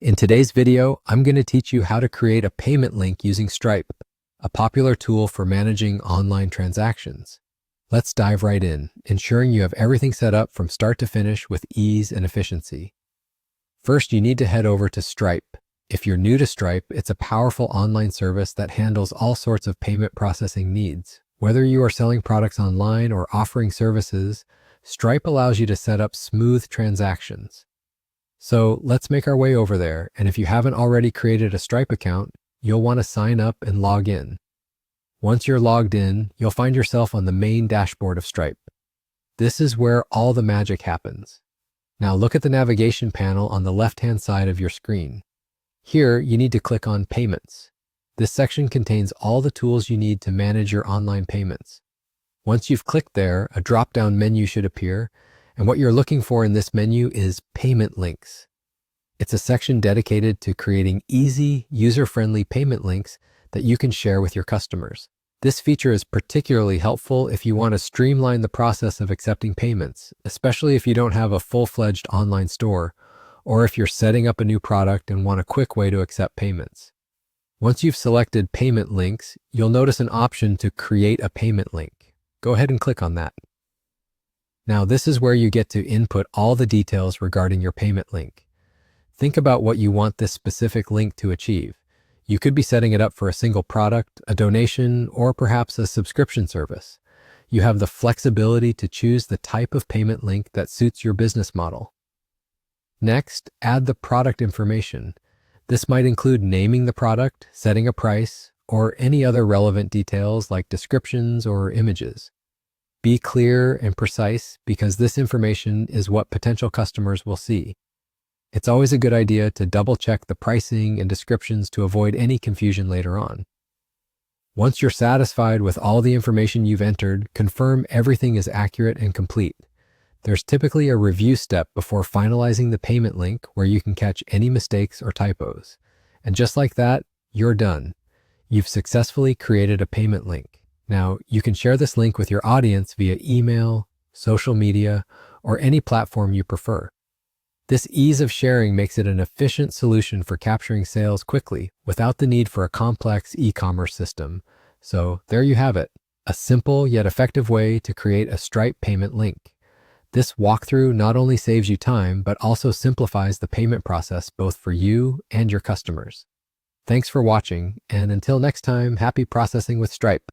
In today's video, I'm going to teach you how to create a payment link using Stripe, a popular tool for managing online transactions. Let's dive right in, ensuring you have everything set up from start to finish with ease and efficiency. First, you need to head over to Stripe. If you're new to Stripe, it's a powerful online service that handles all sorts of payment processing needs. Whether you are selling products online or offering services, Stripe allows you to set up smooth transactions. So let's make our way over there, and if you haven't already created a Stripe account, you'll want to sign up and log in. Once you're logged in, you'll find yourself on the main dashboard of Stripe. This is where all the magic happens. Now look at the navigation panel on the left-hand side of your screen. Here, you need to click on Payments. This section contains all the tools you need to manage your online payments. Once you've clicked there, a drop-down menu should appear, and what you're looking for in this menu is Payment Links. It's a section dedicated to creating easy, user-friendly payment links that you can share with your customers. This feature is particularly helpful if you want to streamline the process of accepting payments, especially if you don't have a full-fledged online store, or if you're setting up a new product and want a quick way to accept payments. Once you've selected Payment Links, you'll notice an option to create a payment link. Go ahead and click on that. Now, this is where you get to input all the details regarding your payment link. Think about what you want this specific link to achieve. You could be setting it up for a single product, a donation, or perhaps a subscription service. You have the flexibility to choose the type of payment link that suits your business model. Next, add the product information. This might include naming the product, setting a price, or any other relevant details like descriptions or images. Be clear and precise because this information is what potential customers will see. It's always a good idea to double-check the pricing and descriptions to avoid any confusion later on. Once you're satisfied with all the information you've entered, confirm everything is accurate and complete. There's typically a review step before finalizing the payment link where you can catch any mistakes or typos. And just like that, you're done. You've successfully created a payment link. Now, you can share this link with your audience via email, social media, or any platform you prefer. This ease of sharing makes it an efficient solution for capturing sales quickly without the need for a complex e-commerce system. So there you have it, a simple yet effective way to create a Stripe payment link. This walkthrough not only saves you time, but also simplifies the payment process both for you and your customers. Thanks for watching, and until next time, happy processing with Stripe.